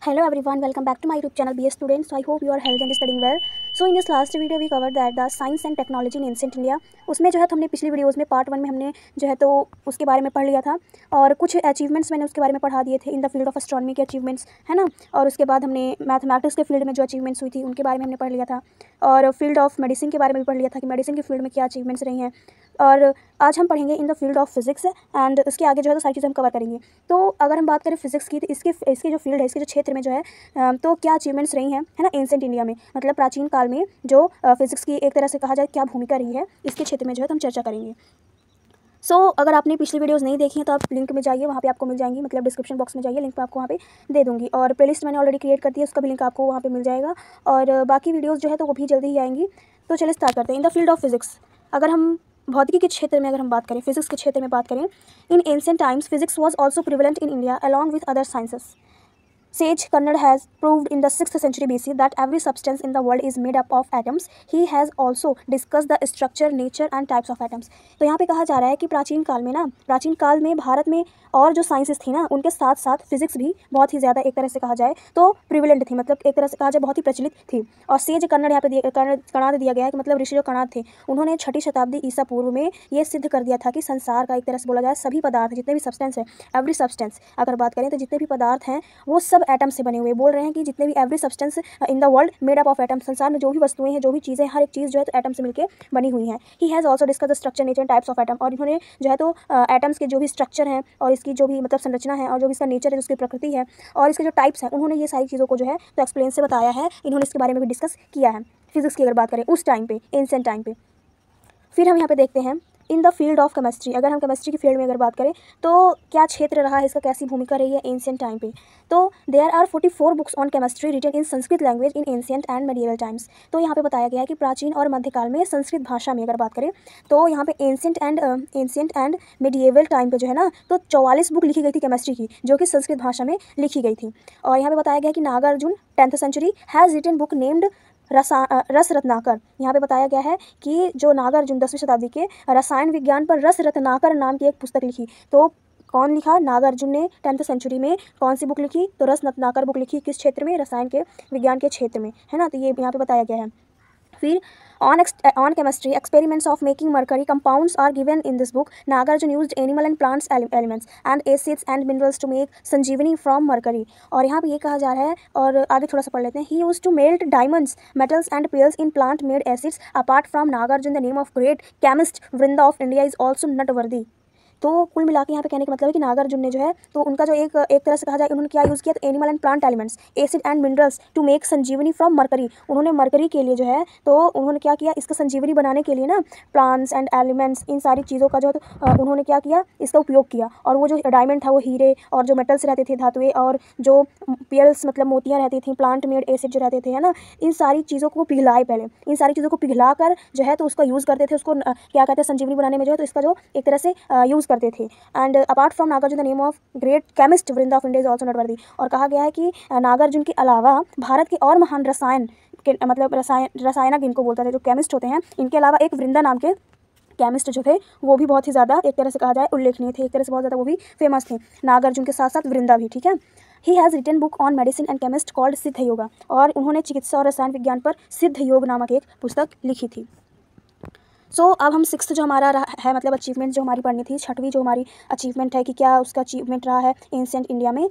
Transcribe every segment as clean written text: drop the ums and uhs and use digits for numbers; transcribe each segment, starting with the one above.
Hello everyone, welcome back to my YouTube channel BS Students. So I hope you are healthy and studying well. So in this last video we covered that the science and technology in ancient India. उसमें जो है तो हमने पिछली videos में part 1 में हमने जो है तो उसके बारे में पढ़ लिया था और कुछ अचीवमेंट्स मैंने उसके बारे में पढ़ा दिए थे इन द फील्ड ऑफ एस्ट्रोनॉमी के अचीवमेंट्स, है ना। और उसके बाद हमने मैथमेटिक्स के फील्ड में जो अचीवमेंट्स हुई थी उनके बारे में हमने पढ़ लिया था और फील्ड ऑफ मेडिसिन के बारे में भी पढ़ लिया था कि मेडिसिन की फील्ड में क्या अचीवमेंट्स रही हैं। और आज हम पढ़ेंगे इन the field of physics and उसके आगे जो है तो सारी चीज़ें हम कवर करेंगे। तो अगर हम बात करें फिजिक्स की तो इसकी जो फील्ड है, इसके जो क्षेत्र में जो है तो क्या अचीवमेंट्स रही हैं, है ना, एंसेंट इंडिया में, मतलब प्राचीन काल में जो फिजिक्स की एक तरह से कहा जाए क्या भूमिका रही है, इसके क्षेत्र में जो है तो हम चर्चा करेंगे। अगर आपने पिछली वीडियोस नहीं देखी हैं तो आप लिंक में जाइए, वहाँ पे आपको मिल जाएंगी, मतलब डिस्क्रिप्शन बॉक्स में जाइए, लिंक मैं आपको वहाँ पे दे दूँगी। और प्लेलिस्ट मैंने ऑलरेडी क्रिएट कर दी है, उसका भी लिंक आपको वहाँ पे मिल जाएगा और बाकी वीडियोज़ जो है तो वो भी जल्दी ही आएंगी। तो चलिए स्टार्ट करते हैं। इन द फील्ड ऑफ फिजिक्स, अगर हम भौतिकी के क्षेत्र में अगर हम बात करें, फिजिक्स के क्षेत्र में बात करें, इन ancient times physics was also prevalent in India along with other sciences. Sage Kannad has proved in the 6th century BC that every substance in the world is made up of atoms. He has also discussed the structure, nature and types of atoms. तो यहाँ पे कहा जा रहा है कि प्राचीन काल में भारत में और जो साइंसेस थी ना, उनके साथ साथ फिजिक्स भी बहुत ही ज़्यादा एक तरह से कहा जाए तो प्रिवेलेंट थी, मतलब एक तरह से कहा जाए बहुत ही प्रचलित थी। और सेज कन्नड़ यहाँ पे कणाद दिया गया है कि मतलब ऋषि जो कणाद थे उन्होंने 6ठी शताब्दी ईसा पूर्व में ये सिद्ध कर दिया था कि संसार का एक तरह से बोला जाए सभी पदार्थ, जितने भी सब्सटेंस है, एवरी सब्सटेंस अगर बात करें तो जितने भी पदार्थ हैं वो सब एटम से बने हुए। बोल रहे हैं कि जितने भी every substance in the world made up of atom, संसार में जो भी वस्तुएं हैं, जो भी चीज़ें, हर एक चीज़ जो है तो एटम से मिलकर बनी हुई हैं। He has also discuss the structure, nature and types of atom, और इन्होंने जो है तो एटम्स के जो भी स्ट्रक्चर हैं और इसकी जो भी मतलब संरचना है और जो भी इसका नेचर है, उसकी प्रकृति है और इसके जो टाइप्स हैं, उन्होंने ये सारी चीज़ों को जो है तो एक्सप्लेन से बताया है। इन्होंने इसके बारे में भी डिस्कस किया है फिजिक्स की अगर बात करें उस टाइम पे, एंशिएंट टाइम पे। फिर हम यहाँ पे देखते हैं इन द फील्ड ऑफ केमिस्ट्री, अगर हम केमिस्ट्री की फील्ड में अगर बात करें तो क्या क्षेत्र रहा है, इसका कैसी भूमिका रही है एंशिएंट टाइम पे। तो there are 44 books on chemistry written in Sanskrit language in ancient and medieval times. तो यहाँ पे बताया गया है कि प्राचीन और मध्यकाल में संस्कृत भाषा में अगर बात करें तो यहाँ पे एंशिएंट एंड मेडिएवल टाइम पे जो है ना तो 44 बुक लिखी गई थी केमिस्ट्री की, जो कि संस्कृत भाषा में लिखी गई थी। और यहाँ पे बताया गया कि Nagarjuna 10th century has written book named Rasa Ratnakara. यहाँ पे बताया गया है कि जो नागार्जुन 10वीं शताब्दी के रसायन विज्ञान पर रस रत्नाकर नाम की एक पुस्तक लिखी। तो कौन लिखा? नागार्जुन ने 10th सेंचुरी में कौन सी बुक लिखी? तो रस रत्नाकर बुक लिखी। किस क्षेत्र में? रसायन के विज्ञान के क्षेत्र में, है ना। तो ये यहाँ पे बताया गया है। फिर on chemistry experiments of making mercury compounds are given in this book. Nagarjuna used animal and plants elements and acids and minerals to make Sanjeevani from mercury। और यहाँ पे ये कहा जा रहा है और आगे थोड़ा सा पढ़ लेते हैं। He used to melt diamonds, metals and pearls in plant made acids. Apart from Nagarjuna, the name of great chemist Vrinda of India is also noteworthy। तो कुल मिला के यहाँ पे कहने का मतलब है कि नागार्जुन ने जो है तो उनका जो एक तरह से कहा जाए उन्होंने क्या यूज़ किया, तो animal and plant elements, acid and minerals to make Sanjeevani from mercury. उन्होंने मरकरी के लिए जो है तो उन्होंने क्या किया, इसका संजीवनी बनाने के लिए ना प्लांट्स एंड एलिमेंट्स, इन सारी चीज़ों का जो है तो उन्होंने क्या किया, इसका उपयोग किया। और वो जो डायमंड था वो हीरे, और जो मेटल्स रहते थे धातुएं, और जो पेयर्स मतलब मोतियाँ रहती थी, प्लांट मेड एसिड जो रहते थे, है ना, इन सारी चीज़ों को पिघलाए। पहले इन सारी चीज़ों को पिघला कर जो है तो उसका यूज़ करते थे, उसको क्या कहते हैं संजीवनी बनाने में जो है तो इसका जो एक तरह से यूज़ करते थे। And apart from Nagarjuna the name of great chemist Vrinda of India is also noteworthy. और कहा गया है कि नागार्जुन के अलावा भारत के और महान रसायन के मतलब रसायनज्ञ इनको बोलते थे, जो केमिस्ट होते हैं, इनके अलावा एक वृंदा नाम के केमिस्ट जो थे वो भी बहुत ही ज़्यादा एक तरह से कहा जाए उल्लेखनीय थे, एक तरह से बहुत ज़्यादा वो भी फेमस थे, नागार्जुन के साथ साथ वृंदा भी, ठीक है। He has written book on medicine and chemist called Siddha Yoga. और उन्होंने चिकित्सा और रसायन विज्ञान पर सिद्ध योग नामक एक पुस्तक लिखी थी। अब हम 6th जो हमारा है मतलब अचीवमेंट जो हमारी पढ़नी थी, 6वीं जो हमारी अचीवमेंट है कि क्या उसका अचीवमेंट रहा है एंशिएंट इंडिया में।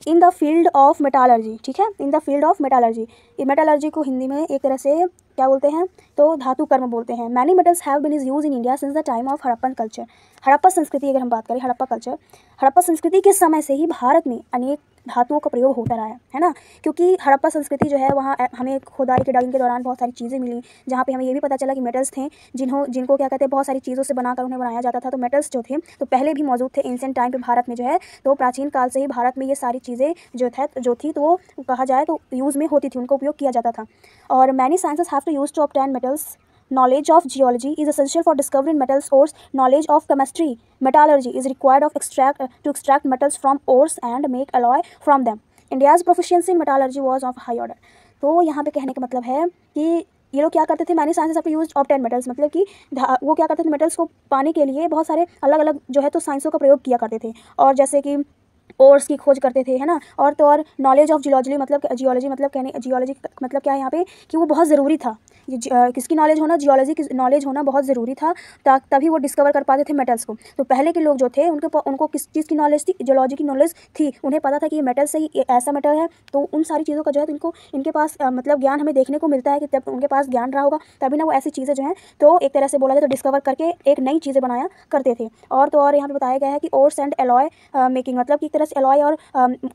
इन द फील्ड ऑफ मेटालर्जी, ठीक है, इन the field of metallurgy. Metallurgy को हिंदी में एक तरह से क्या बोलते हैं, तो धातु कर्म बोलते हैं। Many metals have been is use in India since the time of Harappan culture. Harappa संस्कृति अगर हम बात करें, हड़प्पा संस्कृति के समय से ही भारत में अनेक धातुओं का प्रयोग होता रहा है ना। क्योंकि हड़प्पा संस्कृति जो है वहाँ हमें खुदाई के डाइंग के दौरान बहुत सारी चीज़ें मिली, जहाँ पे हमें ये भी पता चला कि मेटल्स थे जिनको क्या कहते हैं बहुत सारी चीज़ों से बनाकर उन्हें बनाया जाता था। तो मेटल्स जो थे तो पहले भी मौजूद थे एंशिएंट टाइम पे भारत में जो है, तो प्राचीन काल से ही भारत में ये सारी चीज़ें जो थी तो वो कहा जाए तो यूज़ में होती थी, उनका उपयोग किया जाता था। और many sciences have to use to obtain metals. Knowledge of geology is essential for discovering metal ores. Knowledge of chemistry, metallurgy is required to extract metals from ores and make alloy from them. India's proficiency in metallurgy was of high order. तो यहाँ पे कहने का मतलब है कि ये लोग क्या करते थे, many sciences have to use obtain metals, मतलब कि वो क्या करते थे, मेटल्स को पाने के लिए बहुत सारे अलग अलग जो है तो साइंसों का प्रयोग किया करते थे। और जैसे कि ओर्स की खोज करते थे, है ना। और तो और नॉलेज ऑफ जियोलॉजी मतलब जियोलॉजी मतलब क्या है यहाँ पे कि वो बहुत ज़रूरी था। ये किसकी नॉलेज होना, जियोलॉजी की नॉलेज होना बहुत ज़रूरी था, तभी वो डिस्कवर कर पाते थे मेटल्स को। तो पहले के लोग जो थे उनको किस चीज़ की नॉलेज थी, जियोलॉजी की नॉलेज थी। उन्हें पता था कि ये मेटल से ही ऐसा मेटल है, तो उन सारी चीज़ों का जो है इनके पास मतलब ज्ञान हमें देखने को मिलता है कि जब उनके पास ज्ञान रहा होगा तभी ना वो ऐसी चीज़ें जो हैं तो एक तरह से बोला जाए तो डिस्कवर करके एक नई चीज़ें बनाया करते थे। और तो और यहाँ पे बताया गया है कि ओर्स एंड एलॉय मेकिंग मतलब कि एक तरह से एलॉय और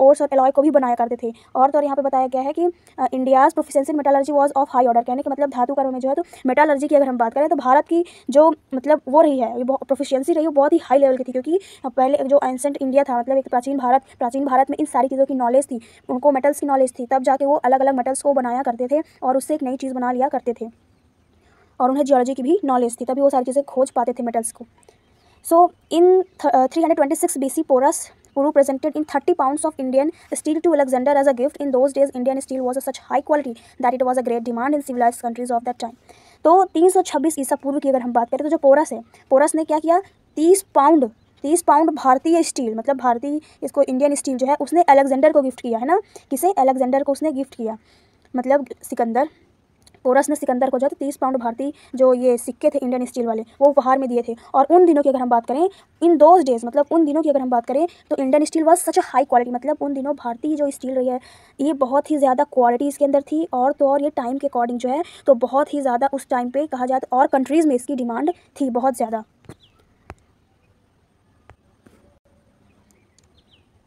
ओर्स और एलॉय को भी बनाया करते थे। और तो और यहाँ पे बताया गया है कि India's proficiency in metallurgy was of high order, कहने का मतलब धातु कर्म में जो है तो मेटलर्जी की अगर हम बात करें तो भारत की जो मतलब वो रही है, ये प्रोफिशिएंसी रही, वो बहुत ही हाई लेवल की थी। क्योंकि पहले जो एंसेंट इंडिया था मतलब एक प्राचीन भारत में इन सारी चीज़ों की नॉलेज थी, उनको मेटल्स की नॉलेज थी, तब जाके वो अलग अलग मेटल्स को बनाया करते थे और उससे एक नई चीज़ बना लिया करते थे। और उन्हें जियोलॉजी की भी नॉलेज थी, तभी वो सारी चीज़ें खोज पाते थे मेटल्स को। So in 326 BC, Porus Puru presented in 30 pounds of Indian steel to Alexander as a gift. In those days, Indian steel was of such high quality that it was a great demand in civilized countries of that time. तो 326 ईसा पूर्व की अगर हम बात करें तो जो porous है, पोरस ने क्या किया, 30 पाउंड भारतीय स्टील मतलब भारतीय इसको इंडियन स्टील जो है उसने अलेक्जेंडर को गिफ्ट किया, है ना। किसे, अलेक्जेंडर को उसने गिफ्ट किया, मतलब सिकंदर। पोरस ने सिकंदर को जो है 30 पाउंड भारतीय जो ये सिक्के थे इंडियन स्टील वाले वो उपहार में दिए थे। और उन दिनों की अगर हम बात करें, इन दोज डेज मतलब उन दिनों की अगर हम बात करें तो Indian steel was such a high quality, मतलब उन दिनों भारतीय जो स्टील रही है ये बहुत ही ज़्यादा क्वालिटी इसके अंदर थी। और तो और ये टाइम के अकॉर्डिंग जो है तो बहुत ही ज़्यादा उस टाइम पे कहा जाए तो और कंट्रीज़ में इसकी डिमांड थी बहुत ज़्यादा।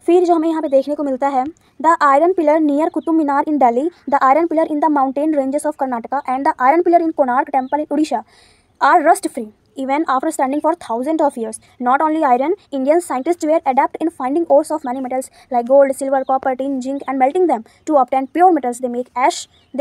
फिर जो हमें यहाँ पे देखने को मिलता है, the iron pillar near Qutub Minar in Delhi, the iron pillar in the mountain ranges of Karnataka and the iron pillar in Konark temple in Orissa are rust free even after standing for thousands of years. Not only iron, Indian scientists were adept in finding ores of many metals like gold, silver, copper, tin, zinc and melting them to obtain pure metals. They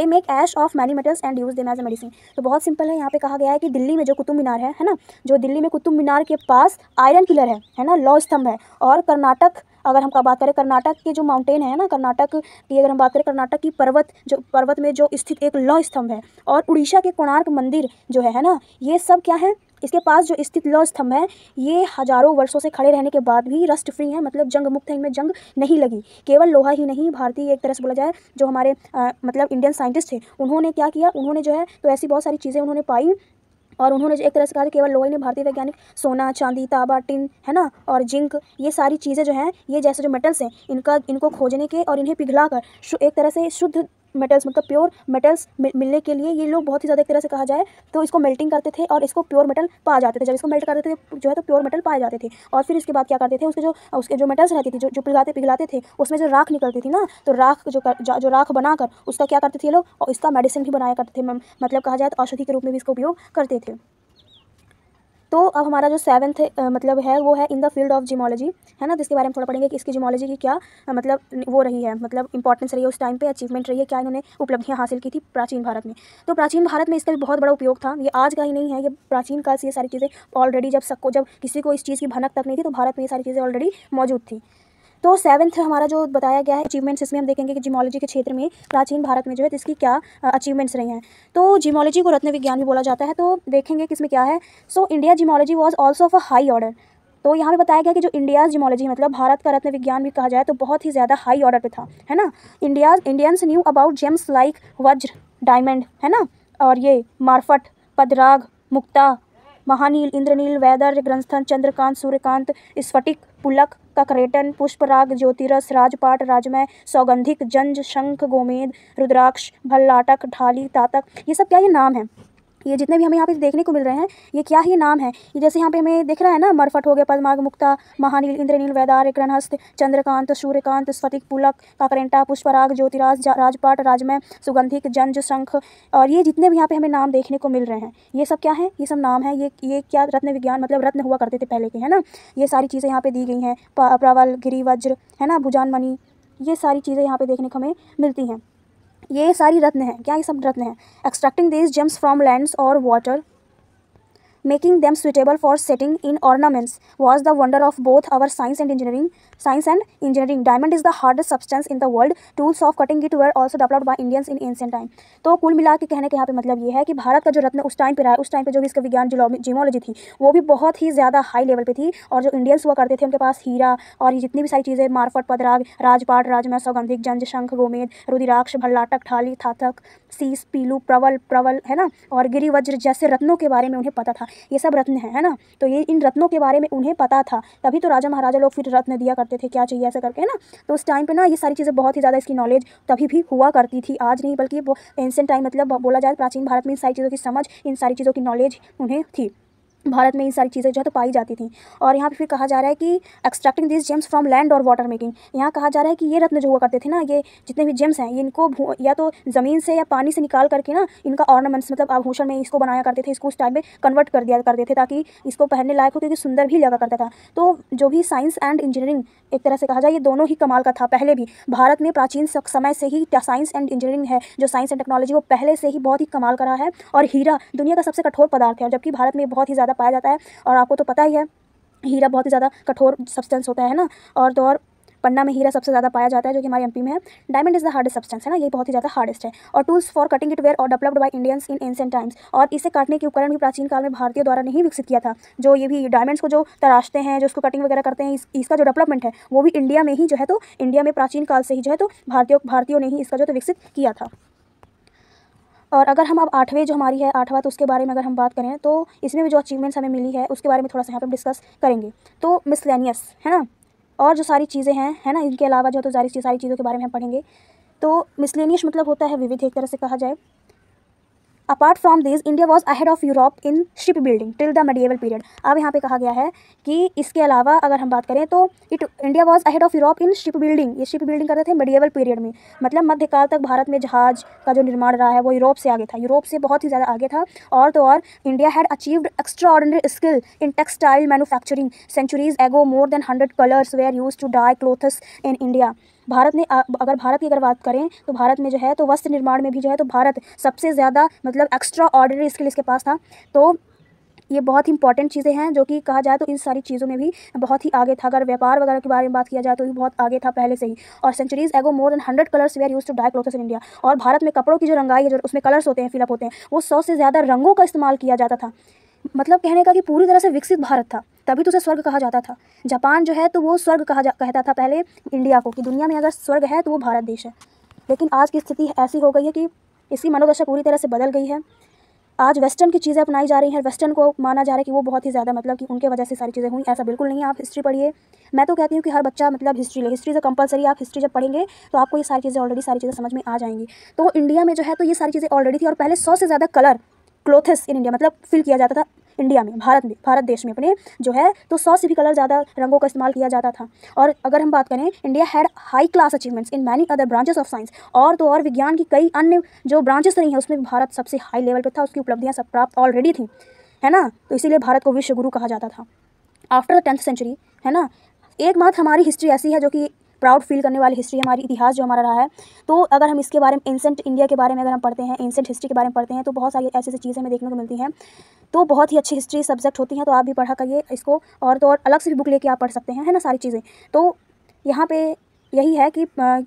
make ash of many metals and use them as a medicine. तो बहुत simple है, यहाँ पे कहा गया है कि दिल्ली में जो कुतुब मीनार है ना, जो दिल्ली में कुतुब मीनार के पास आयरन पिलर है ना, लौह स्तंभ है। और कर्नाटक अगर हम बात करें कर्नाटक के जो माउंटेन है ना, कर्नाटक की अगर हम बात करें कर्नाटक की पर्वत में जो स्थित एक लौह स्तंभ है, और उड़ीसा के कोणार्क मंदिर जो है ना, ये सब क्या है, इसके पास जो स्थित लौह स्तंभ है ये हज़ारों वर्षों से खड़े रहने के बाद भी रस्ट फ्री है, मतलब जंग मुक्त है, इनमें जंग नहीं लगी। केवल लोहा ही नहीं, भारतीय एक तरह से बोला जाए जो हमारे मतलब इंडियन साइंटिस्ट थे उन्होंने क्या किया, उन्होंने जो है तो ऐसी बहुत सारी चीज़ें उन्होंने पाई और उन्होंने जो एक तरह से कहा केवल लोहा ही नहीं, भारतीय वैज्ञानिक सोना, चांदी, तांबा, टिन, है ना, और जिंक, ये सारी चीज़ें जो हैं ये जैसे जो मेटल्स हैं इनको खोजने के और इन्हें पिघलाकर एक तरह से शुद्ध मेटल्स मतलब प्योर मेटल्स मिलने के लिए ये लोग बहुत ही ज़्यादा एक तरह से कहा जाए तो इसको मेल्टिंग करते थे और इसको प्योर मेटल पा जाते थे। जब इसको मेल्ट करते थे जो है तो प्योर मेटल पाए जाते थे। और फिर इसके बाद क्या करते थे, उसके जो मेटल्स रहती थी जो पिघलाते थे उसमें जो राख निकलती थी ना, तो राख जो राख बनाकर उसका क्या करते थे ये लोग, और इसका मेडिसिन भी बनाया करते थे, मतलब कहा जाए तो औषधि के रूप में भी इसका उपयोग करते थे। तो अब हमारा जो 7th मतलब है वो है इन द फील्ड ऑफ जियोलॉजी, है ना। तो इसके बारे में थोड़ा पढ़ेंगे कि इसकी जियोलॉजी की क्या मतलब वो रही है, मतलब इंपॉर्टेंस रही है उस टाइम पे, अचीवमेंट रही है, क्या इन्होंने उपलब्धियां हासिल की थी प्राचीन भारत में। तो प्राचीन भारत में इसका भी बहुत बड़ा उपयोग था, ये आज का ही नहीं है, ये प्राचीन काल से ये सारी चीज़ें ऑलरेडी जब किसी को इस चीज़ की भनक तक नहीं थी तो भारत में ये सारी चीज़ें ऑलरेडी मौजूद थी। तो 7th हमारा जो बताया गया है अचीवमेंट्स, इसमें हम देखेंगे कि जियोलॉजी के क्षेत्र में प्राचीन भारत में जो है तो इसकी क्या अचीवमेंट्स रही हैं। तो जियोलॉजी को रत्न विज्ञान भी बोला जाता है, तो देखेंगे कि इसमें क्या है। So India geology was also of a high order. तो यहाँ पे बताया गया कि जो इंडियाज़ जियोलॉजी मतलब भारत का रत्न विज्ञान भी कहा जाए तो बहुत ही ज़्यादा हाई ऑर्डर पे था, है ना। Indians knew about James like वज्र, डायमंड, है ना, और ये मार्फट, पदराग, मुक्ता, महानील, इंद्रनील, वैदर्य, ग्रंथन, चंद्रकांत, सूर्यकांत, स्फटिक, पुलक, ककरेटन, पुष्पराग, ज्योतिरस, राजपाट, राजमय, सौगंधिक, जंज, शंख, गोमेद, रुद्राक्ष, भल्लाटक, ढाली, तातक, ये सब क्या ये नाम है, ये जितने भी हमें यहाँ पे देखने को मिल रहे हैं ये क्या ही नाम है। ये जैसे यहाँ पे हमें दिख रहा है ना, मरफट हो गया, पद्माग, मुक्ता, महानील, इंद्रनील, वैदार्य, ग्रहणहस्त, चंद्रकांत, सूर्यकांत, स्फटिक, पुलक, काकरेंटा, पुष्पराग, ज्योतिराज, राजपाट, राजमय, सुगंधिक, जंज, शंख, और ये जितने भी यहाँ पे हमें नाम देखने को मिल रहे हैं ये सब क्या है, ये सब नाम है, ये क्या रत्न विज्ञान मतलब रत्न हुआ करते थे पहले के, है ना। ये सारी चीज़ें यहाँ पे दी गई हैं, प्रवल, गिरी, वज्र, है ना, भुजान मणि, ये सारी चीज़ें यहाँ पे देखने को हमें मिलती हैं। ये सारी रत्न हैं, क्या ये सब रत्न हैं। Extracting these James from lands और water, making them suitable for setting in ornaments was the wonder of both our science and engineering. Diamond is the hardest substance in the world. Tools of cutting it were also developed by Indians in ancient time. तो कुल मिला के कहने के यहाँ पे मतलब ये है कि भारत का जो रत्न उस टाइम पे रहा है, उस टाइम पे जो भी इसका विज्ञान जियोलॉजी थी वो भी बहुत ही ज़्यादा हाई लेवल पे थी, और जो इंडियंस हुआ करते थे उनके पास हीरा और ये जितनी भी सारी चीज़ें, मार्फट, पदराग, राजपाट, राजमय, सौगंधिक, जंज, शंख, गोमेद, रुद्राक्ष, भल्लाटक, ठाली, थाथक, सीस, पीलू, प्रवल है ना, और गिरिवज्र जैसे रत्नों के बारे में उन्हें पता था। ये सब रत्न है ना, तो ये इन रत्नों के बारे में उन्हें पता था, तभी तो राजा महाराजा लोग फिर रत्न दिया करते थे, क्या चाहिए ऐसे करके, है ना। तो उस टाइम पे ना ये सारी चीज़ें बहुत ही ज़्यादा इसकी नॉलेज तभी भी हुआ करती थी, आज नहीं बल्कि वो एंशिएंट टाइम मतलब बोला जाए प्राचीन भारत में इन सारी चीज़ों की समझ, इन सारी चीज़ों की नॉलेज उन्हें थी, भारत में इन सारी चीज़ें जो है तो पाई जाती थी। और यहाँ पे फिर कहा जा रहा है कि extracting this James from land और वाटर मेकिंग, यहाँ कहा जा रहा है कि ये रत्न जो हुआ करते थे ना, ये जितने भी जेम्स हैं इनको या तो ज़मीन से या पानी से निकाल करके ना इनका ऑर्नामेंट्स मतलब आभूषण में इसको बनाया करते थे, इसको उस टाइम में कन्वर्ट कर दिया करते थे ताकि इसको पहनने लायक हो, क्योंकि सुंदर भी लगा करता था। तो जो भी साइंस एंड इंजीनियरिंग एक तरह से कहा जाए ये दोनों ही कमाल का था। पहले भी भारत में प्राचीन समय से ही साइंस एंड इंजीनियरिंग है, जो साइंस एंड टेक्नोलॉजी वो पहले से ही बहुत ही कमाल का रहा है। और हीरा दुनिया का सबसे कठोर पदार्थ है, जबकि भारत में बहुत ही ज़्यादा पाया जाता है, और आपको तो पता ही है हीरा बहुत ही ज़्यादा कठोर सब्सटेंस होता है ना, और तो और पन्ना में हीरा सबसे ज़्यादा पाया जाता है जो कि हमारे एमपी में है। Diamond is the hardest substance है ना, ये बहुत ही ज़्यादा हार्डेस्ट है। और tools for cutting it where और developed by Indians in ancient times, और इसे काटने के उपकरण भी प्राचीन काल में भारतीयों द्वारा नहीं विकसित किया था। जो ये भी डायमंड्स को जो तराशते हैं, जो उसको कटिंग वगैरह करते हैं, इसका जो डेवलपमेंट है वो भी इंडिया में ही जो है तो इंडिया में प्राचीन काल से ही जो है तो भारतीयों ने ही इसका जो तो विकसित किया था। और अगर हम अब आठवें जो हमारी है आठवां, तो उसके बारे में अगर हम बात करें तो इसमें भी जो अचीवमेंट्स हमें मिली है उसके बारे में थोड़ा सा यहाँ पर डिस्कस करेंगे। तो मिसलेनियस है ना, और जो सारी चीज़ें हैं है ना, इनके अलावा जो तो सारी चीज़ों के बारे में हम पढ़ेंगे। तो मिसलेनियस मतलब होता है विविध, एक तरह से कहा जाए। Apart from this India was ahead of Europe in ship building till the medieval period. अब यहाँ पे कहा गया है कि इसके अलावा अगर हम बात करें तो India was ahead of Europe in ship building, ये शिप बिल्डिंग करते थे मेडिएवल पीरियड में, मतलब मध्यकाल तक भारत में जहाज का जो निर्माण रहा है वो यूरोप से आगे था, यूरोप से बहुत ही ज़्यादा आगे था। और तो और India had achieved extraordinary skill in textile manufacturing, centuries ago more than 100 colours were use to dye clothes in India. Bharat ने अगर भारत की अगर बात करें तो भारत में जो है तो वस्त्र निर्माण में भी जो है तो भारत सबसे ज़्यादा मतलब एक्स्ट्रा ऑर्डिनरी स्किल इसके पास था। तो ये बहुत ही इंपॉर्टेंट चीज़ें हैं जो कि कहा जाए तो इन सारी चीज़ों में भी बहुत ही आगे था। अगर व्यापार वगैरह के बारे में बात किया जाए तो भी बहुत आगे था पहले से ही। और centuries ago more than 100 colours were use to dye clothes in India, और भारत में कपड़ों की जो रंगाई है, जो उसमें कलर्स होते हैं, फिलअप होते हैं, वो 100 से ज़्यादा रंगों का इस्तेमाल किया जाता था। मतलब कहने का कि पूरी तरह से विकसित भारत था, तभी तो उसे स्वर्ग कहा जाता था। जापान जो है तो वो स्वर्ग कहता था पहले इंडिया को, कि दुनिया में अगर स्वर्ग है तो वो भारत देश है। लेकिन आज की स्थिति ऐसी हो गई है कि इसकी मनोदशा पूरी तरह से बदल गई है। आज वेस्टर्न की चीज़ें अपनाई जा रही हैं, वेस्टर्न को माना जा रहा है कि वो बहुत ही ज़्यादा मतलब कि उनके वजह से सारी चीज़ें हुई, ऐसा बिल्कुल नहीं है। आप हिस्ट्री पढ़िए, मैं तो कहती हूँ कि हर बच्चा मतलब हिस्ट्री से कंपलसरी, आप हिस्ट्री जब पढ़ेंगे तो आपको ये सारी चीज़ें समझ में आ जाएंगी। तो इंडिया में जो है तो ये सारी चीज़ें ऑलरेडी थी, और पहले 100 से ज़्यादा कलर क्लोथ्स इन इंडिया मतलब फिल किया जाता था इंडिया में, भारत देश में अपने जो है तो 100 से भी कलर ज़्यादा रंगों का इस्तेमाल किया जाता था। और अगर हम बात करें, India had high class achievements in many other branches of science, और तो और विज्ञान की कई अन्य जो ब्रांचेस रही हैं उसमें भारत सबसे हाई लेवल पे था, उसकी उपलब्धियाँ सब प्राप्त ऑलरेडी थी, है ना। तो इसीलिए भारत को विश्व गुरु कहा जाता था आफ्टर द 10th सेंचुरी, है ना। एकमात्र हमारी हिस्ट्री ऐसी है जो कि प्राउड फील करने वाली हिस्ट्री, हमारी इतिहास जो हमारा रहा है। तो अगर हम इसके बारे में एंशिएंट इंडिया के बारे में अगर हम पढ़ते हैं, एंशिएंट हिस्ट्री के बारे में पढ़ते हैं, तो बहुत सारी ऐसी चीज़ें हमें देखने को मिलती हैं। तो बहुत ही अच्छी हिस्ट्री सब्जेक्ट होती हैं, तो आप भी पढ़ा करिए इसको, और तो और अलग से भी बुक लेके आप पढ़ सकते हैं, है ना, सारी चीज़ें। तो यहाँ पे यही है कि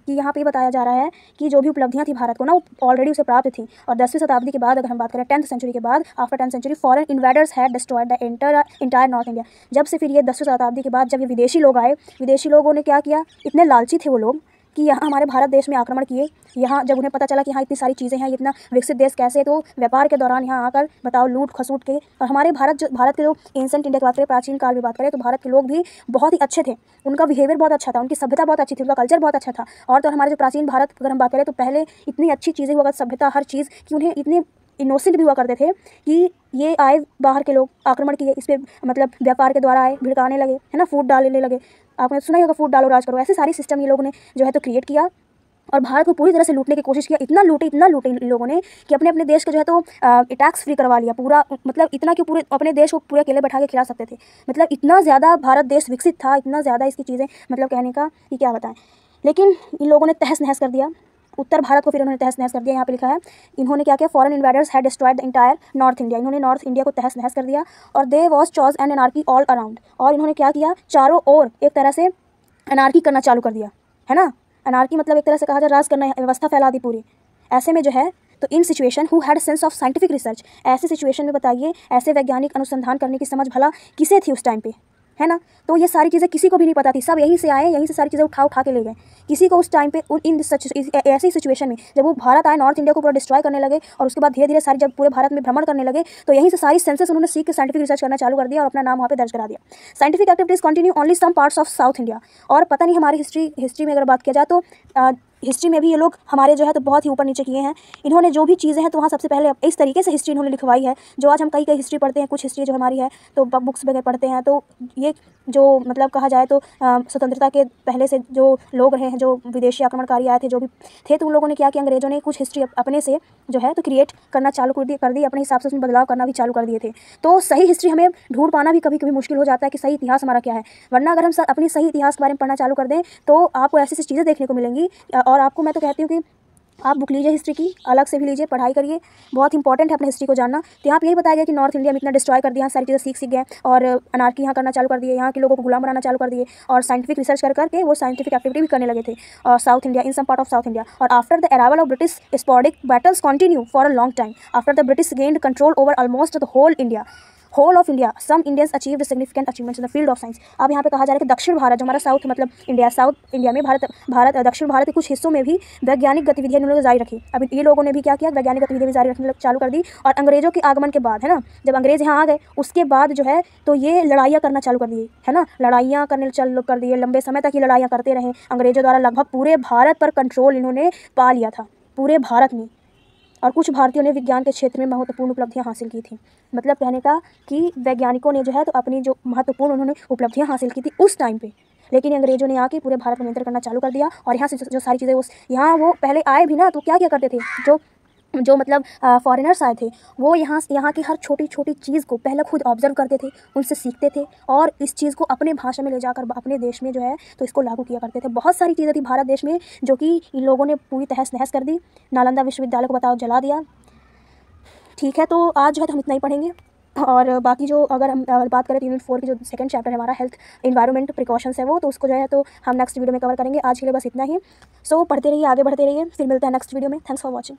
यहाँ पे बताया जा रहा है कि जो भी उपलब्धियाँ थी भारत को ना, वो ऑलरेडी उसे प्राप्त थी। और 10वीं शताब्दी के बाद अगर हम बात करें 10th सेंचुरी के बाद, after 10th century foreign invaders had destroyed the entire north India. जब से फिर ये 10वीं शताब्दी के बाद जब ये विदेशी लोग आए, विदेशी लोगों ने क्या किया, इतने लालची थे वो लोग कि यहाँ हमारे भारत देश में आक्रमण किए। यहाँ जब उन्हें पता चला कि यहाँ इतनी सारी चीज़ें हैं, इतना विकसित देश कैसे, तो व्यापार के दौरान यहाँ आकर बताओ लूट खसूट के। और हमारे भारत के जो एंशिएंट इंडिया की बात करें, प्राचीन काल में बात करें, तो भारत के लोग भी बहुत ही अच्छे थे, उनका बिहेवियर बहुत अच्छा था, उनकी सभ्यता बहुत अच्छी थी, उनका कल्चर बहुत अच्छा था। और तो हमारे जो प्राचीन भारत अगर हम बात करें तो पहले इतनी अच्छी चीज़ें हुआ, सभ्यता हर चीज़ कि उन्हें इतने इनोसेंट भी हुआ करते थे कि ये आए बाहर के लोग, आक्रमण किए, इस पर मतलब व्यापार के द्वारा आए, भिड़काने लगे, है ना, फूट डालने लगे। आपने सुना ही होगा, फूट डालो राज करो, ऐसे सारी सिस्टम ये लोगों ने जो है तो क्रिएट किया, और भारत को पूरी तरह से लूटने की कोशिश किया। इतना लूटे इन लोगों ने कि अपने देश का जो है तो टैक्स फ्री करवा लिया पूरा, मतलब इतना कि पूरे अपने देश को पूरे अकेले बैठा के खिला सकते थे। मतलब इतना ज़्यादा भारत देश विकसित था, इतना ज़्यादा इसकी चीज़ें मतलब कहने का कि क्या बताएं। लेकिन इन लोगों ने तहस नहस कर दिया। उत्तर भारत को फिर उन्होंने तहस नहस कर दिया। यहाँ पे लिखा है इन्होंने क्या किया, foreign invaders had destroyed the entire north India, इन्होंने नॉर्थ इंडिया को तहस नहस कर दिया। और there was chaos and anarchy all around, और इन्होंने क्या किया, चारों ओर एक तरह से अनार्की करना चालू कर दिया, है ना। अनार्की मतलब एक तरह से कहा जाए राज करना, व्यवस्था फैला दी पूरी। ऐसे में जो है तो in situation who had sense of scientific research, ऐसे सिचुएशन में बताइए ऐसे वैज्ञानिक अनुसंधान करने की समझ भला किसे थी उस टाइम पे, है ना। तो ये सारी चीज़ें किसी को भी नहीं पता थी, सब यहीं से आए, यहीं से सारी चीज़ें उठा के ले गए। किसी को उस टाइम पे ऐसी सिचुएशन में जब वो भारत आए, नॉर्थ इंडिया को पूरा डिस्ट्रॉय करने लगे, और उसके बाद धीरे धीरे सारी जब पूरे भारत में भ्रमण करने लगे, तो यहीं से सारी सेंसेस उन्होंने सीख के साइंटिफिक रिसर्च करना चालू कर दिया और अपना नाम वहाँ पे दर्ज करा दिया। Scientific activities continue only some parts of south India. और पता नहीं हमारी हिस्ट्री में अगर बात किया जाए तो हिस्ट्री में भी ये लोग हमारे जो है तो बहुत ही ऊपर नीचे किए हैं। इन्होंने जो भी चीज़ें हैं तो वहाँ सबसे पहले इस तरीके से हिस्ट्री इन्होंने लिखवाई है, जो आज हम कई हिस्ट्री पढ़ते हैं, कुछ हिस्ट्री जो हमारी है तो बुक्स वगैरह पढ़ते हैं, तो ये जो मतलब कहा जाए तो स्वतंत्रता के पहले से जो लोग रहे हैं, जो विदेशी आक्रमणकारी आए थे, जो भी थे, तो उन लोगों ने क्या किया, अंग्रेजों ने कुछ हिस्ट्री अपने से जो है तो क्रिएट करना चालू कर दी, अपने हिसाब से उसमें बदलाव करना भी चालू कर दिए थे। तो सही हिस्ट्री हमें ढूंढ पाना भी कभी कभी मुश्किल हो जाता है कि सही इतिहास हमारा क्या है, वरना अगर हम अपनी सही इतिहास के बारे में पढ़ना चालू कर दें तो आपको ऐसी ऐसी चीज़ें देखने को मिलेंगी। और आपको मैं तो कहती हूँ कि आप बुक लीजिए हिस्ट्री की, अलग से भी लीजिए, पढ़ाई करिए, बहुत इंपॉर्टेंट है अपने हिस्ट्री को जानना। तो यहाँ पे यही बताया गया कि नॉर्थ इंडिया में इतना डिस्ट्रॉय कर दिया, सारी चीज़ें सीख गए और अनार्की यहाँ करना चालू कर दिए, यहाँ के लोगों को गुलाम बनाना चालू कर दिए, और साइंटिफिक रिसर्च करके वो साइंटिफिक एक्टिविटी भी करने लगे थे South India, in some part of south India. और after the arrival of British sporadic battles continue for a long time, after the British gained control over almost the whole of India, some Indians achieved significant achievements in the field of science. अब यहाँ पे कहा जा रहा है कि दक्षिण भारत, जो हमारा साउथ मतलब साउथ इंडिया में दक्षिण भारत के कुछ हिस्सों में भी वैज्ञानिक गतिविधियाँ इन्होंने जारी रखी। अब ये लोगों ने भी क्या किया, वैज्ञानिक गतिविधियाँ भी जारी रखने चालू कर दी। और अंग्रेजों के आगमन के बाद, है ना, जब अंग्रेज यहाँ आ गए उसके बाद जो है तो ये लड़ाइयाँ करना चालू कर दिए, है ना, लड़ाइयाँ करने चालू कर दिए, लंबे समय तक ये लड़ाइयाँ करते रहे। अंग्रेजों द्वारा लगभग पूरे भारत पर कंट्रोल इन्होंने पा लिया था, पूरे भारत में। और कुछ भारतीयों ने विज्ञान के क्षेत्र में महत्वपूर्ण उपलब्धियां हासिल की थी। मतलब कहने का कि वैज्ञानिकों ने जो है तो अपनी जो महत्वपूर्ण उन्होंने उपलब्धियां हासिल की थी उस टाइम पे, लेकिन अंग्रेजों ने आके पूरे भारत पर नियंत्रण करना चालू कर दिया। और यहाँ से जो सारी चीज़ें यहाँ वो पहले आए भी ना तो क्या क्या करते थे, जो मतलब फॉरेनर्स आए थे वो यहाँ की हर छोटी छोटी चीज़ को पहले खुद ऑब्जर्व करते थे, उनसे सीखते थे और इस चीज़ को अपने भाषा में ले जाकर अपने देश में जो है तो इसको लागू किया करते थे। बहुत सारी चीज़ें थी भारत देश में जो कि इन लोगों ने पूरी तहस नहस कर दी। नालंदा विश्वविद्यालय को बताओ जला दिया। ठीक है, तो आज जो है तो हम इतना ही पढ़ेंगे, और बाकी जो अगर हम बात करें तो यूनिट 4 की जो सेकंड चैप्टर है हमारा हेल्थ एनवायरनमेंट प्रिकॉशंस है वो, तो उसको जो है तो हम नेक्स्ट वीडियो में कवर करेंगे। आज के लिए बस इतना ही। सो पढ़ते रहिए, आगे बढ़ते रहिए, फिर मिलते हैं नेक्स्ट वीडियो में। Thanks for watching.